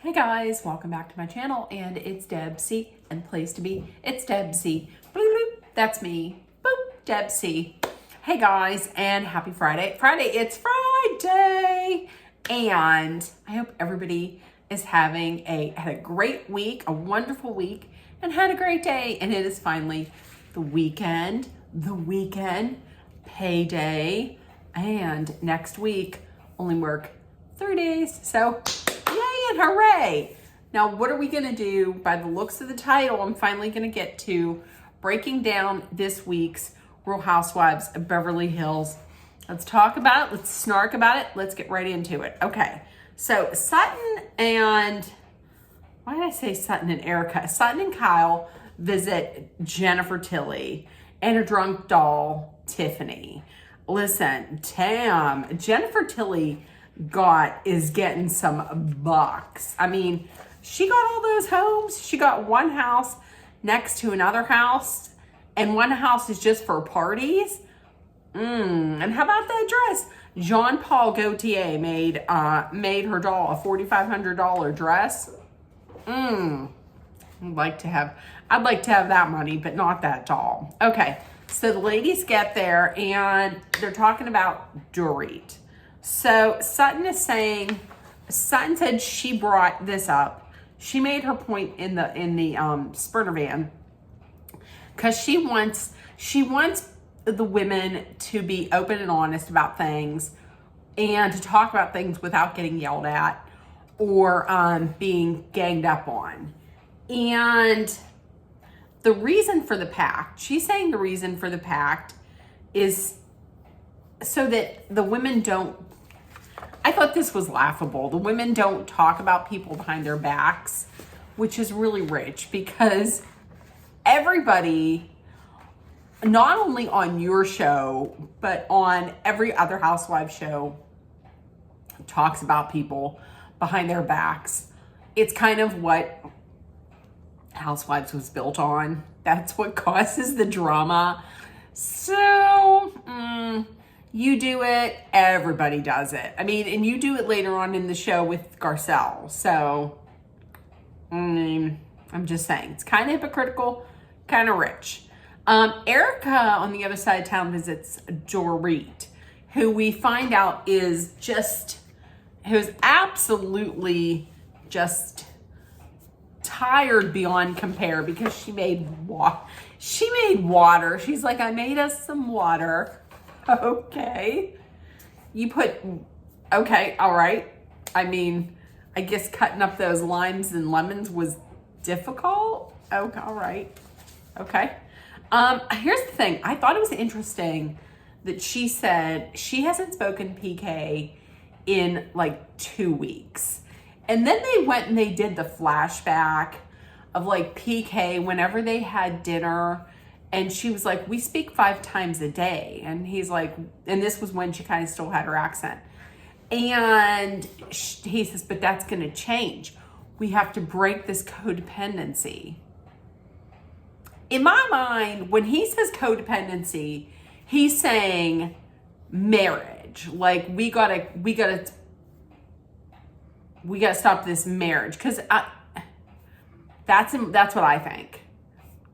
Hey guys, welcome back to my channel, and it's Debsy, and place to be, it's Debsy. Bloop, bloop, that's me. Boop, Debsy. Hey guys, and happy Friday. It's Friday! And I hope everybody is having had a great week, a wonderful week, and had a great day. And it is finally the weekend, payday, and next week only work 3 days. So yay and hooray. Now, what are we going to do? By the looks of the title, I'm finally going to get to breaking down this week's Real Housewives of Beverly Hills. Let's talk about it. Let's snark about it. Let's get right into it. Okay. So Sutton and, why did I say Sutton and Erica? Sutton and Kyle visit Jennifer Tilly and her drunk doll, Tiffany. Listen, damn, Jennifer Tilly is getting some bucks. I mean, she got all those homes. She got one house next to another house, and one house is just for parties. And how about that dress? Jean Paul Gaultier made her doll a $4,500 dress. I'd like to have that money, but not that doll. Okay, so the ladies get there and they're talking about Dorit. So Sutton said she brought this up. She made her point in the Sprinter van because she wants the women to be open and honest about things and to talk about things without getting yelled at or being ganged up on. And the reason for the pact, she's saying the reason for the pact is so that the women don't, I thought this was laughable. The women don't talk about people behind their backs, which is really rich because everybody, not only on your show, but on every other housewife show, talks about people behind their backs. It's kind of what Housewives was built on. That's what causes the drama. So, you do it, everybody does it. I mean, and you do it later on in the show with Garcelle. So, I'm just saying, it's kind of hypocritical, kind of rich. Erica on the other side of town visits Dorit, who we find out who's absolutely just tired beyond compare because she made water. She's like, I made us some water. Okay. Okay, all right. I mean, I guess cutting up those limes and lemons was difficult. Okay, all right. Okay. Here's the thing. I thought it was interesting that she said she hasn't spoken PK in like 2 weeks. And then they went and they did the flashback of like PK whenever they had dinner. And she was like, we speak 5 times a day. And he's like, and this was when she kind of still had her accent. And he says, but that's going to change. We have to break this codependency. In my mind, when he says codependency, he's saying marriage. Like we gotta stop this marriage. Cause that's what I think.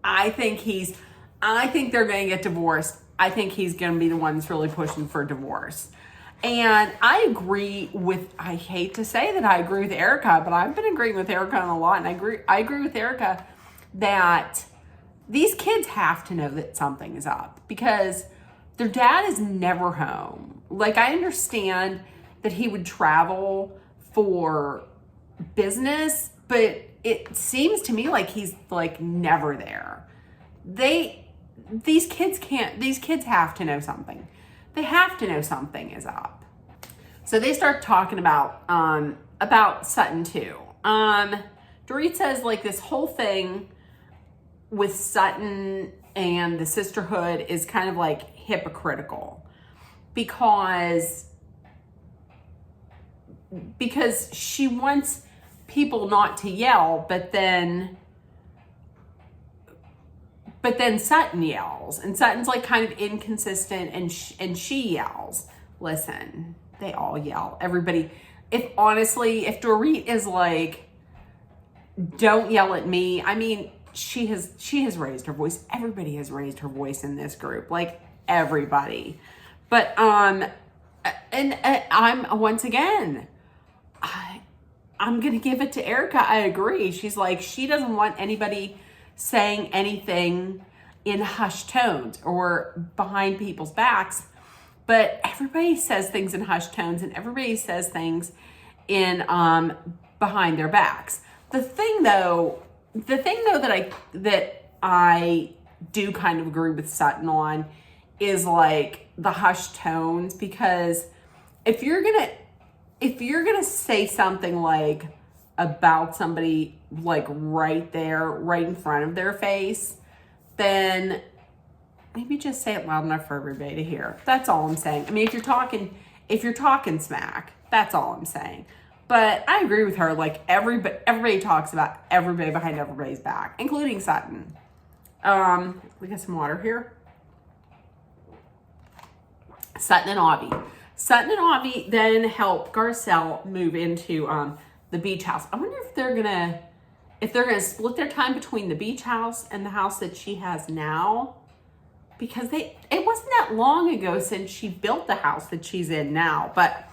I think they're going to get divorced. I think he's going to be the one that's really pushing for divorce. And I hate to say that I agree with Erica, but I've been agreeing with Erica on a lot. And I agree with Erica that these kids have to know that something is up because their dad is never home. Like, I understand that he would travel for business, but it seems to me like he's like never there. These kids have to know something. They have to know something is up. So they start talking about Sutton too. Dorit says like this whole thing with Sutton and the sisterhood is kind of like hypocritical because she wants people not to yell, but then Sutton yells, and Sutton's like kind of inconsistent, and she yells. Listen, they all yell. Everybody. If Dorit is like, don't yell at me. I mean, she has raised her voice. Everybody has raised her voice in this group, like everybody. But and I'm once again, I'm gonna give it to Erica. I agree. She's like, she doesn't want anybody saying anything in hushed tones or behind people's backs. But everybody says things in hushed tones, and everybody says things in behind their backs. The thing though that I do kind of agree with Sutton on is like the hushed tones, because if you're gonna say something like about somebody like right there, right in front of their face, then maybe just say it loud enough for everybody to hear. That's all I'm saying. I mean, if you're talking smack, that's all I'm saying. But I agree with her. Like everybody talks about everybody behind everybody's back, including Sutton. We got some water here. Sutton and Avi then help Garcelle move into the beach house. I wonder if they're gonna split their time between the beach house and the house that she has now, because it wasn't that long ago since she built the house that she's in now. But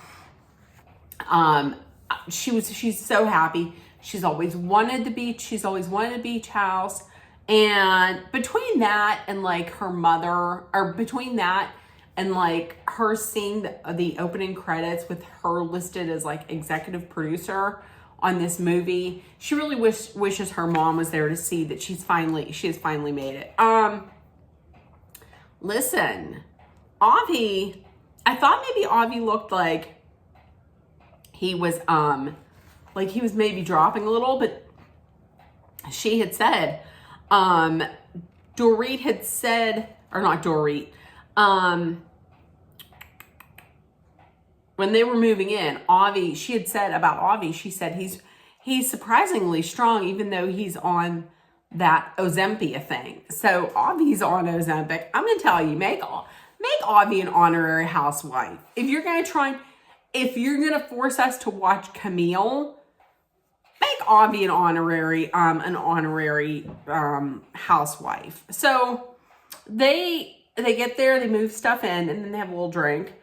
she's so happy. She's always wanted the beach. She's always wanted a beach house. And between that and like her mother, or between that and like her seeing the opening credits with her listed as like executive producer on this movie, she really wishes her mom was there to see that she has finally made it. Listen, Avi, I thought maybe Avi looked like he was maybe dropping a little, but she had said, Dorit had said, or not Dorit, when they were moving in, Avi, she had said about Avi, she said he's surprisingly strong, even though he's on that Ozempic thing. So Avi's on Ozempic. I'm gonna tell you, make Avi an honorary housewife. If you're gonna force us to watch Camille, make Avi an honorary housewife. So they get there, they move stuff in, and then they have a little drink.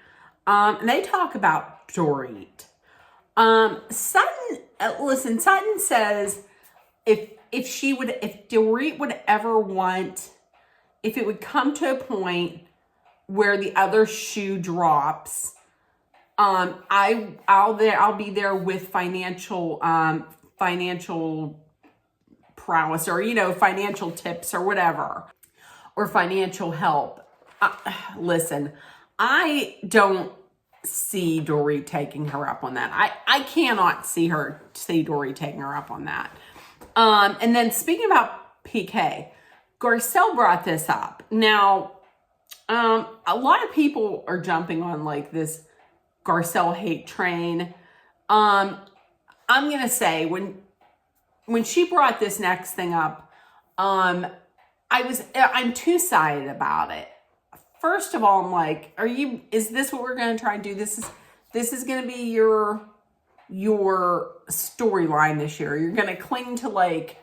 And they talk about Dorit. Sutton says if Dorit would ever want, if it would come to a point where the other shoe drops, I'll be there with financial prowess, or financial tips or whatever, or financial help. Listen, I don't see Dorit taking her up on that. I cannot see Dorit taking her up on that. And then speaking about PK, Garcelle brought this up. Now, a lot of people are jumping on like this Garcelle hate train. I'm gonna say when she brought this next thing up, I'm two-sided about it. First of all, I'm like, is this what we're going to try and do? This is going to be your storyline this year. You're going to cling to like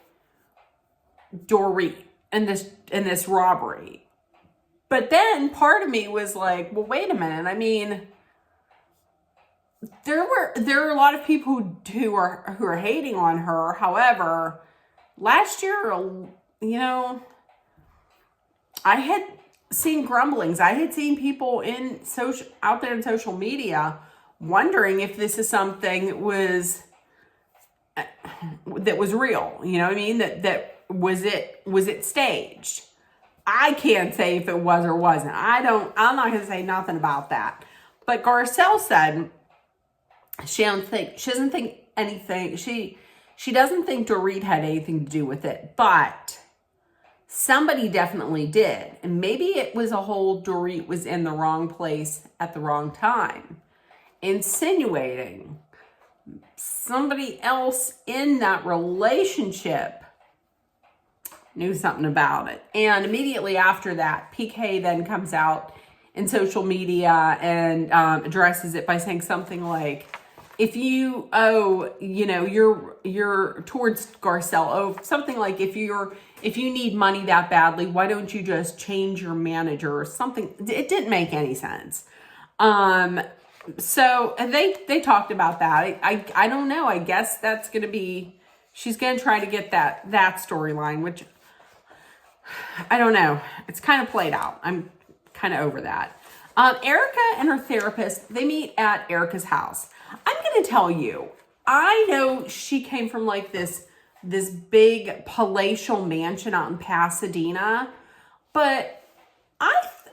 Dorit and this robbery. But then part of me was like, well, wait a minute. I mean, there are a lot of people who are hating on her. However, last year, I had seen grumblings. I had seen people out there in social media wondering if this is something that was real. You know what I mean? That was it staged? I can't say if it was or wasn't. I'm not going to say nothing about that. But Garcelle said she doesn't think anything. She doesn't think Dorit had anything to do with it, but somebody definitely did. And maybe it was a whole Dorit was in the wrong place at the wrong time, insinuating somebody else in that relationship knew something about it. And immediately after that, PK then comes out in social media and addresses it by saying something like, if you owe, you're towards Garcelle, something like if you need money that badly, why don't you just change your manager or something? It didn't make any sense. So they talked about that. I don't know. I guess that's going to be, she's going to try to get that storyline, which I don't know. It's kind of played out. I'm kind of over that. Erica and her therapist, they meet at Erica's house. I'm going to tell you, I know she came from like this big palatial mansion out in Pasadena, but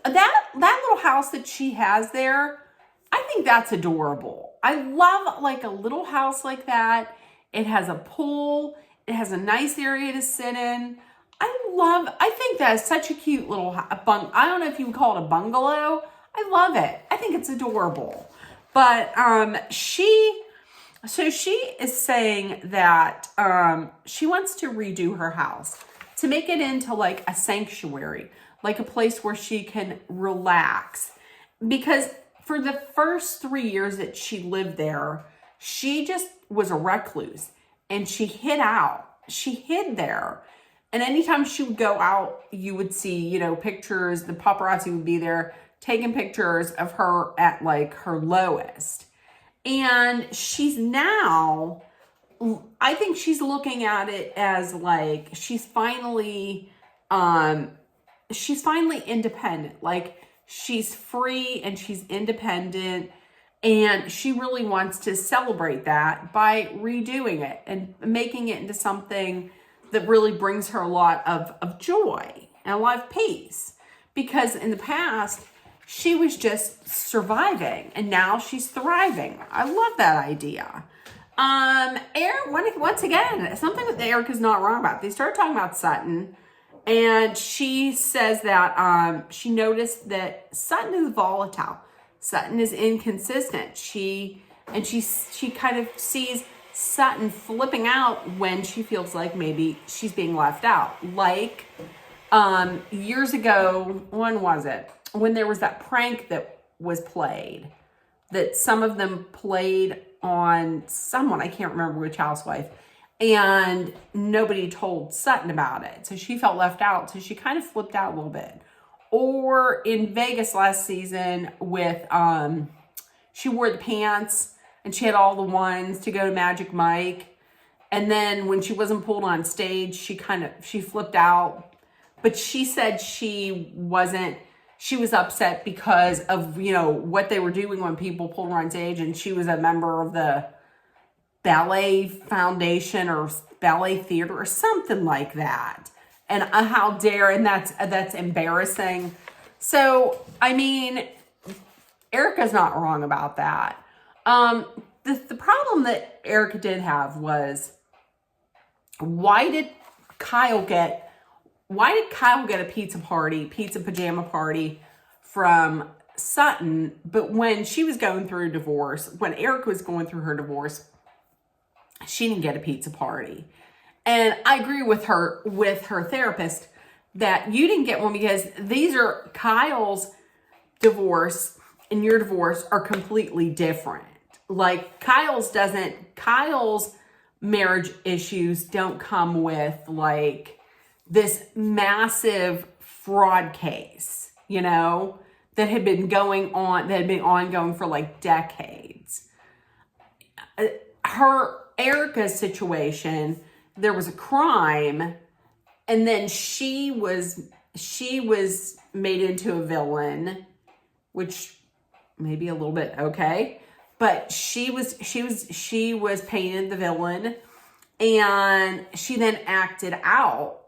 that little house that she has there, I think that's adorable. I love like a little house like that. It has a pool. It has a nice area to sit in. I think that is such a cute little I don't know if you would call it a bungalow. I love it. I think it's adorable. But she is saying that she wants to redo her house to make it into like a sanctuary, like a place where she can relax. Because for the first 3 years that she lived there, she just was a recluse and she hid out. She hid there. And anytime she would go out, you would see, pictures, the paparazzi would be there taking pictures of her at like her lowest. And she's now, I think she's looking at it as like, she's finally independent. Like she's free and she's independent. And she really wants to celebrate that by redoing it and making it into something that really brings her a lot of joy and a lot of peace. Because in the past, she was just surviving and now she's thriving. I love that idea. Once again, something that Erica's not wrong about. They started talking about Sutton and she says that she noticed that Sutton is volatile. Sutton is inconsistent. She kind of sees Sutton flipping out when she feels like maybe she's being left out. Like years ago, when was it? When there was that prank that was played, that some of them played on someone, I can't remember which housewife, and nobody told Sutton about it. So she felt left out. So she kind of flipped out a little bit. Or in Vegas last season with, she wore the pants and she had all the ones to go to Magic Mike. And then when she wasn't pulled on stage, she flipped out. But she said she was upset because of, what they were doing when people pulled her on stage. And she was a member of the ballet foundation or ballet theater or something like that. And how dare, and that's embarrassing. So, I mean, Erica's not wrong about that. The problem that Erica did have was, why did Kyle get a pizza pajama party from Sutton? But when she was going through a divorce, when Erica was going through her divorce, she didn't get a pizza party. And I agree with her therapist that you didn't get one because these are Kyle's divorce and your divorce are completely different. Like Kyle's marriage issues don't come with like this massive fraud case, that had been ongoing for like decades. Erica's situation, there was a crime and then she was made into a villain, which maybe a little bit okay, but she was painted the villain and she then acted out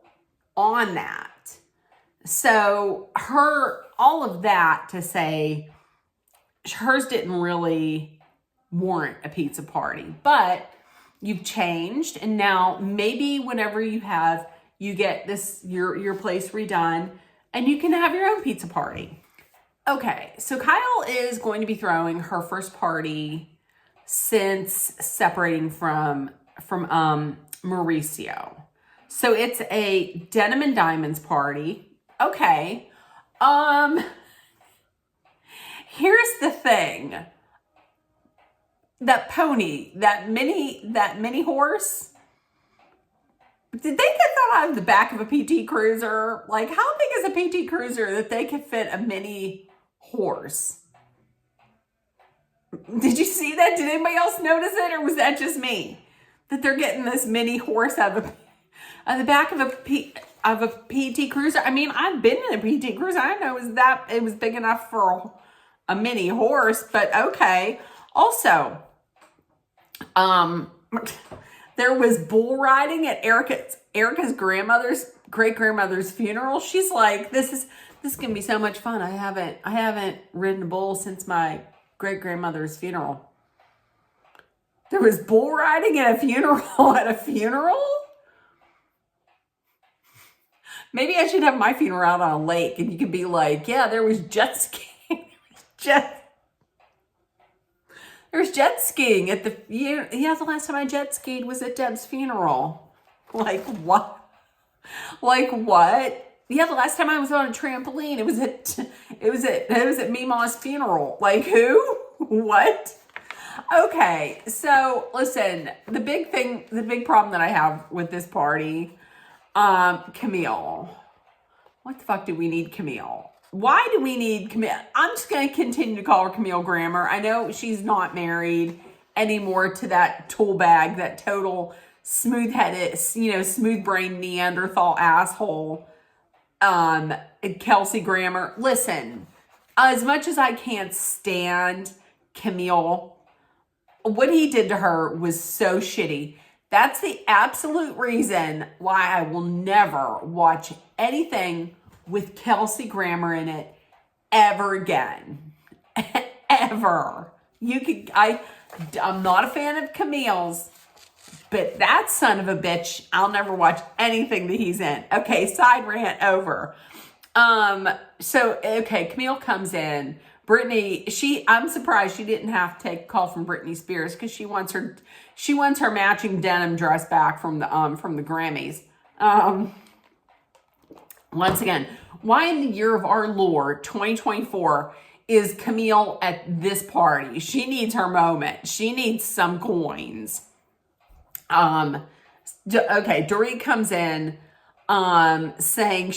on that. So all of that to say hers didn't really warrant a pizza party, but you've changed, and now maybe whenever you get this your place redone, and you can have your own pizza party. Okay, so Kyle is going to be throwing her first party since separating from Mauricio. So it's a Denim and Diamonds party. Okay. Here's the thing. that pony, that mini horse. Did they get that out of the back of a PT Cruiser? Like, how big is a PT Cruiser that they could fit a mini horse? Did you see that? Did anybody else notice it, or was that just me? That they're getting this mini horse out of the back of a PT Cruiser. I mean, I've been in a PT Cruiser. I know it was big enough for a mini horse, but okay. Also, there was bull riding at Erica's great grandmother's funeral. She's like, this is gonna be so much fun. I haven't ridden a bull since my great grandmother's funeral. There was bull riding at a funeral. Maybe I should have my funeral out on a lake, and you could be like, yeah, there was jet skiing. There's jet skiing at the last time I jet skied was at Deb's funeral. Like what? Like what? Yeah, the last time I was on a trampoline, it was at Mima's funeral. Like who? What? Okay, so listen, the big problem that I have with this party, Camille. What the fuck do we need Camille? Why do we need Camille? I'm just going to continue to call her Camille Grammer. I know she's not married anymore to that tool bag, that total smooth-headed, smooth-brained Neanderthal asshole, Kelsey Grammer. Listen, as much as I can't stand Camille, what he did to her was so shitty. That's the absolute reason why I will never watch anything with Kelsey Grammer in it ever again. Ever. I'm not a fan of Camille's, but that son of a bitch, I'll never watch anything that he's in. Okay, side rant over. Camille comes in. Brittany, I'm surprised she didn't have to take a call from Britney Spears because she wants her matching denim dress back from the Grammys. Once again, why in the year of our Lord 2024 is Camille at this party? She needs her moment. She needs some coins. Dorit comes in saying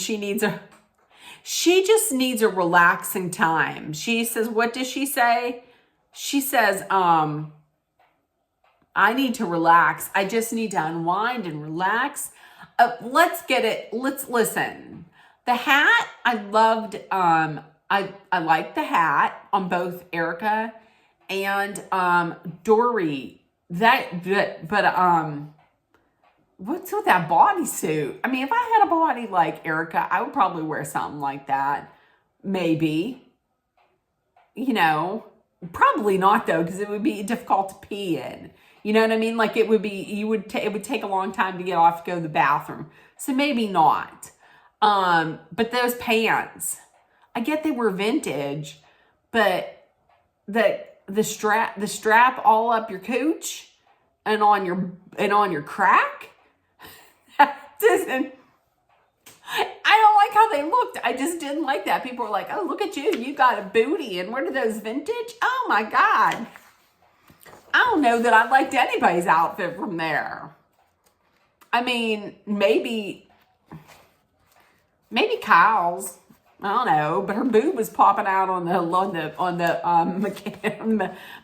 she just needs a relaxing time. She says, what does she say? She says, I need to relax. I just need to unwind and relax. Let's get it. Let's listen. The hat, I loved. I liked the hat on both Erica and Dory. What's with that bodysuit? I mean, if I had a body like Erica, I would probably wear something like that. Maybe. Probably not though, because it would be difficult to pee in. You know what I mean? Like it would take a long time to get off to go to the bathroom. So maybe not. But those pants, I get they were vintage, but the strap all up your cooch and on your crack, that doesn't. I don't like how they looked. I just didn't like that. People were like, "Oh, look at you! You got a booty." And what are those vintage? Oh my God! I don't know that I liked anybody's outfit from there. I mean, maybe Kyle's. I don't know, but her boob was popping out on the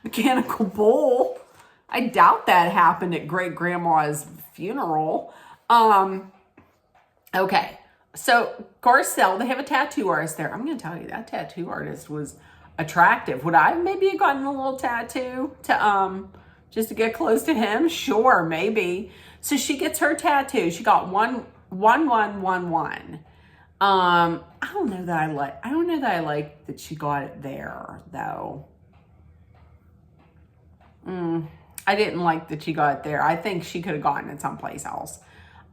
mechanical bull. I doubt that happened at great grandma's funeral. Okay, so Garcelle, they have a tattoo artist there. I'm gonna tell you that tattoo artist was attractive. Would I maybe have gotten a little tattoo to just to get close to him? Sure, maybe. So she gets her tattoo. She got 1111. I don't know that I like that she got it there though. I didn't like that she got it there. I think she could have gotten it someplace else.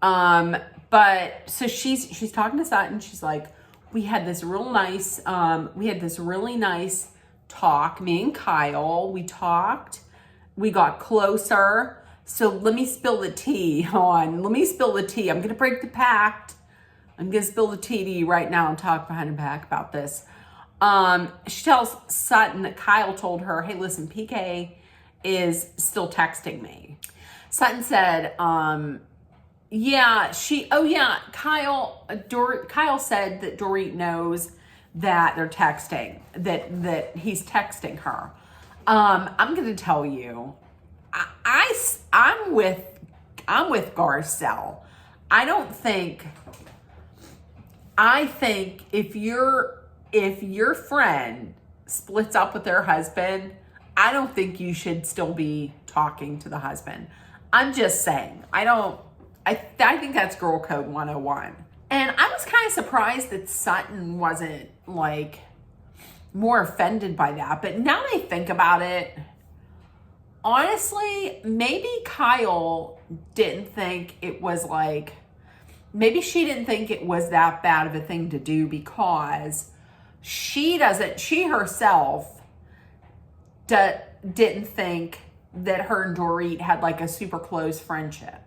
But so she's talking to Sutton. She's like, we had this really nice talk. Me and Kyle, we talked. We got closer. So let me spill the tea. I'm going to break the pact. I'm going to spill the tea to you right now and talk behind her back about this. She tells Sutton that Kyle told her, hey, listen, PK is still texting me. Sutton said, yeah, Kyle said that Dorit knows that they're texting, that he's texting her. I'm going to tell you, I'm with Garcelle. I think if your friend splits up with their husband, I don't think you should still be talking to the husband. I'm just saying. I think that's girl code 101. And I was kind of surprised that Sutton wasn't like more offended by that. But now that I think about it, honestly, maybe Kyle didn't think it was like, maybe she didn't think it was that bad of a thing to do because she herself didn't think that her and Dorit had like a super close friendship.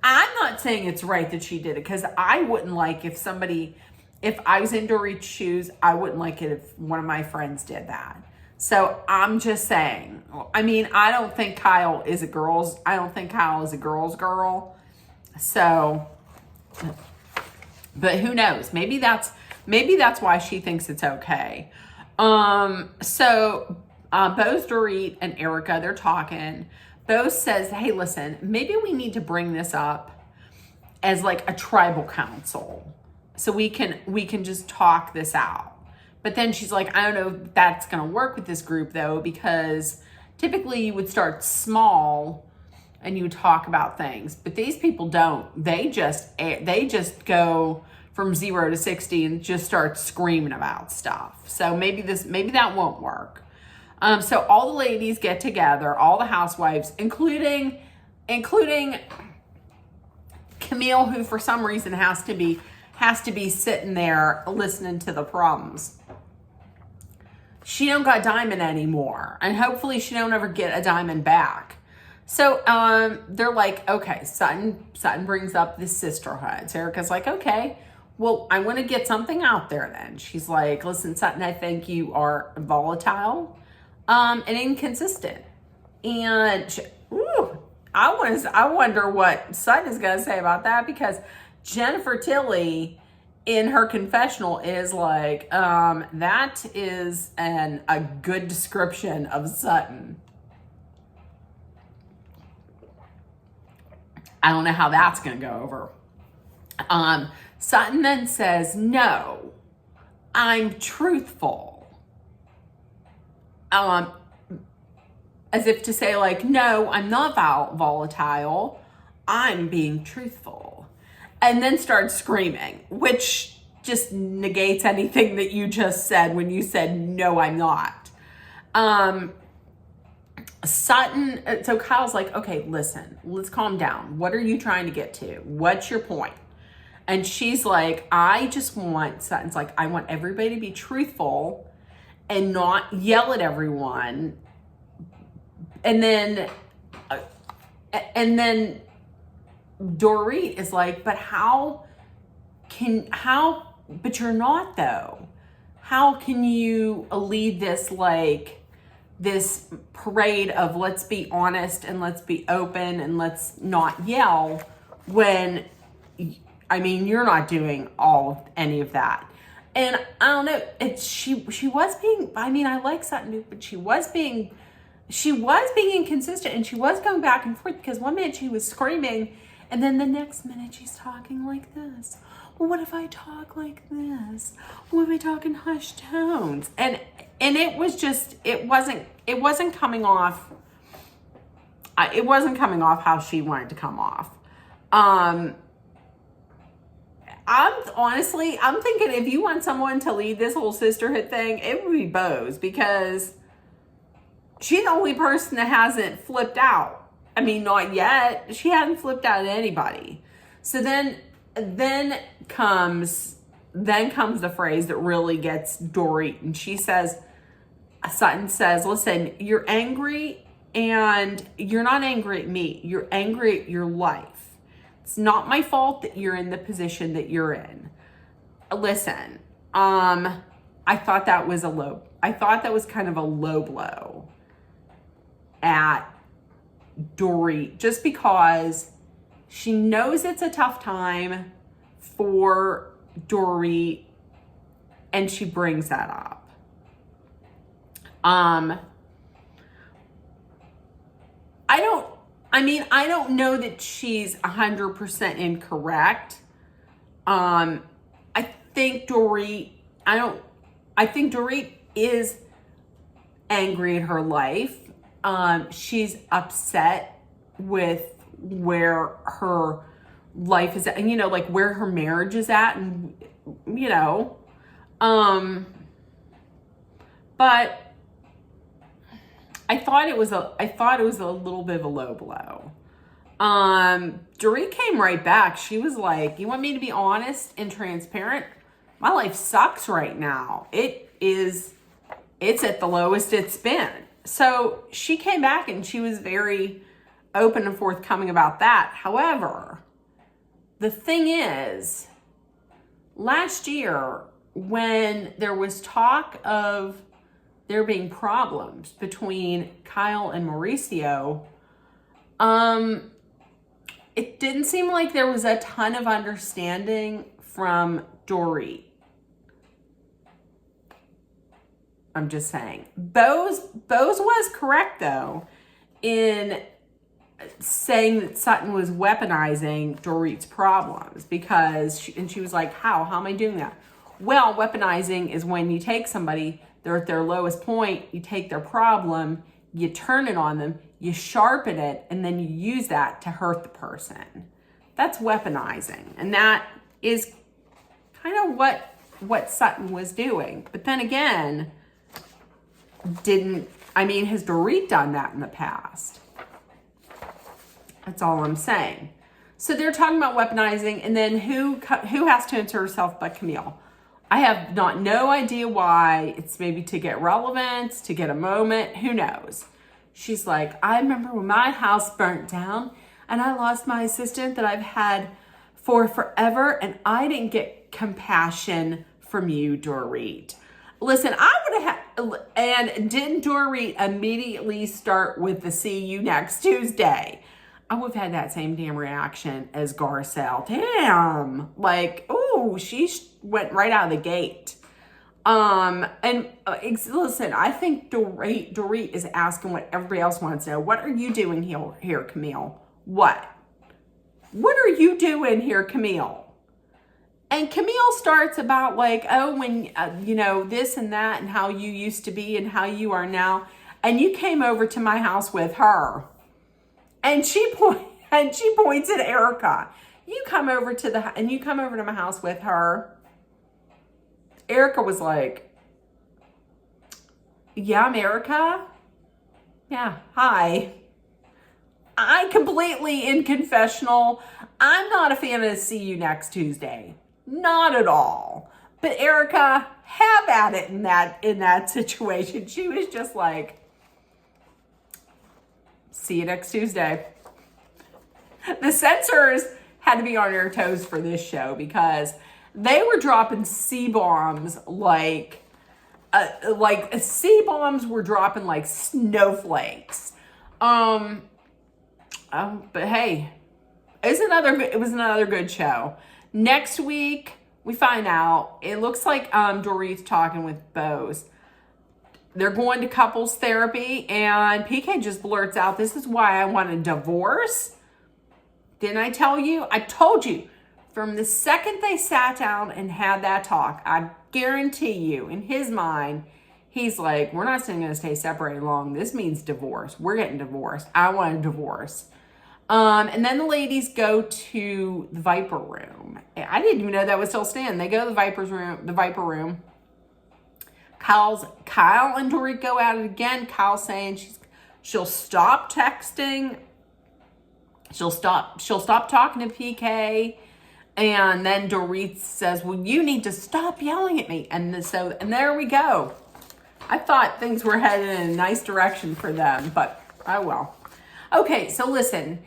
I'm not saying it's right that she did it, because I wouldn't like if I was in Dorit's shoes, I wouldn't like it if one of my friends did that. So I'm just saying, I mean, I don't think Kyle is a girl's girl. So, but who knows? Maybe that's why she thinks it's okay. So Bo's, Dorit, and Erica, they're talking. Bo says, hey, listen, maybe we need to bring this up as like a tribal council so we can just talk this out. But then she's like, I don't know if that's going to work with this group though, because typically you would start small and you would talk about things, but these people don't. They just go from 0 to 60 and just start screaming about stuff. So maybe that won't work. So all the ladies get together, all the housewives, including Camille, who for some reason has to be sitting there listening to the problems. She don't got Diamond anymore, and hopefully she don't ever get a Diamond back. So they're like, okay, Sutton brings up this sisterhood. So Erica's like, okay, well, I want to get something out there then. She's like, listen, Sutton, I think you are volatile and inconsistent. And I wonder what Sutton is going to say about that, because Jennifer Tilly in her confessional is like, that is a good description of Sutton. I don't know how that's going to go over. Sutton then says, no, I'm truthful. As if to say like, no, I'm not volatile. I'm being truthful. And then starts screaming, which just negates anything that you just said when you said, no, I'm not. Sutton, so Kyle's like, okay, listen, let's calm down. What are you trying to get to? What's your point? And she's like, Sutton's like, I want everybody to be truthful and not yell at everyone. And then Dorit is like, but but you're not though. How can you lead this parade of let's be honest and let's be open and let's not yell when, I mean, you're not doing any of that. And I don't know, she was being, I mean, I like Sutton, but she was being inconsistent, and she was going back and forth, because one minute she was screaming and then the next minute she's talking like this. Well, what if I talk like this? What if I talk in hushed tones? And it was just, it wasn't coming off. It wasn't coming off how she wanted to come off. I'm thinking if you want someone to lead this whole sisterhood thing, it would be Bo's, because she's the only person that hasn't flipped out. I mean, not yet. She hadn't flipped out at anybody. So then comes the phrase that really gets Dorit, and Sutton says, listen, you're angry, and you're not angry at me. You're angry at your life. It's not my fault that you're in the position that you're in. Listen, I thought that was kind of a low blow. at Dorit just because she knows it's a tough time for Dorit, and she brings that up. I don't know that she's 100% incorrect. I think Dorit is angry at her life. She's upset with where her life is at, and like where her marriage is at, and but I thought it was a little bit of a low blow. Dorit came right back. She was like, "You want me to be honest and transparent? My life sucks right now. It's at the lowest it's been." So she came back and she was very open and forthcoming about that. However, the thing is, last year when there was talk of there being problems between Kyle and Mauricio, it didn't seem like there was a ton of understanding from Dorit. I'm just saying. Bose was correct, though, in saying that Sutton was weaponizing Dorit's problems because she was like, how am I doing that? Well, weaponizing is when you take somebody, they're at their lowest point, you take their problem, you turn it on them, you sharpen it, and then you use that to hurt the person. That's weaponizing. And that is kind of what Sutton was doing. But then again, has Dorit done that in the past? That's all I'm saying. So they're talking about weaponizing, and then who has to insert herself but Camille? I have no idea why. It's maybe to get relevance, to get a moment, who knows? She's like, I remember when my house burnt down and I lost my assistant that I've had for forever, and I didn't get compassion from you, Dorit. Listen, I would have, and didn't Dorit immediately start with the see you next Tuesday? I would have had that same damn reaction as Garcelle. Damn. Like, oh, she went right out of the gate. Listen, I think Dorit is asking what everybody else wants to know. What are you doing here, Camille? What are you doing here, Camille? And Camille starts about like, oh, when, this and that and how you used to be and how you are now. And you came over to my house with her. And she points at Erica. You come over to my house with her. Erica was like, yeah, I'm Erica. Yeah, hi. I completely in confessional. I'm not a fan of see you next Tuesday. Not at all. But Erica, have at it in that situation. She was just like, see you next Tuesday. The censors had to be on their toes for this show because they were dropping C-bombs like C-bombs were dropping like snowflakes. But hey, it was another good show. Next week, we find out, it looks like Dorit's talking with Bose. They're going to couples therapy, and PK just blurts out, this is why I want a divorce. Didn't I tell you? I told you. From the second they sat down and had that talk, I guarantee you, in his mind, he's like, we're not going to stay separated long. This means divorce. We're getting divorced. I want a divorce. And then the ladies go to the Viper room. I didn't even know that was still standing. They go to the Viper room. Kyle and Dorit go at it again. Kyle saying she'll stop texting. She'll stop talking to PK. And then Dorit says, well, you need to stop yelling at me. And there we go. I thought things were headed in a nice direction for them, but oh well. Okay, so listen.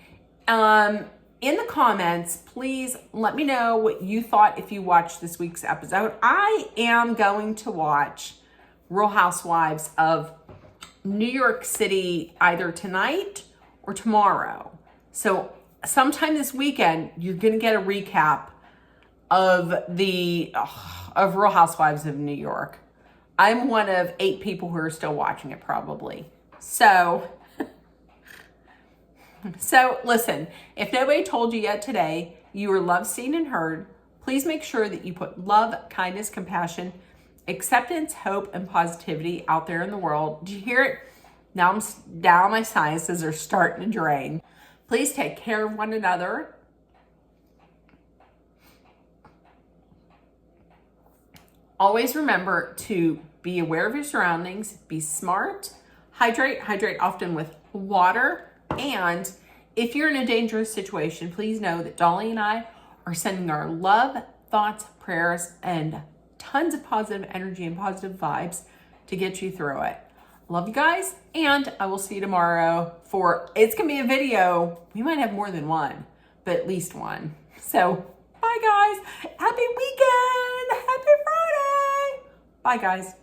In the comments, please let me know what you thought if you watched this week's episode. I am going to watch Real Housewives of New York City either tonight or tomorrow. So sometime this weekend, you're going to get a recap of of Real Housewives of New York. I'm one of 8 people who are still watching it probably. So listen, if nobody told you yet today you are loved, seen, and heard, please make sure that you put love, kindness, compassion, acceptance, hope, and positivity out there in the world. Did you hear it? Now my sinuses are starting to drain. Please take care of one another. Always remember to be aware of your surroundings, be smart, hydrate often with water, and if you're in a dangerous situation, please know that Dolly and I are sending our love, thoughts, prayers, and tons of positive energy and positive vibes to get you through it. Love you guys, and I will see you tomorrow it's going to be a video. We might have more than one, but at least one. So, bye guys. Happy weekend. Happy Friday. Bye guys.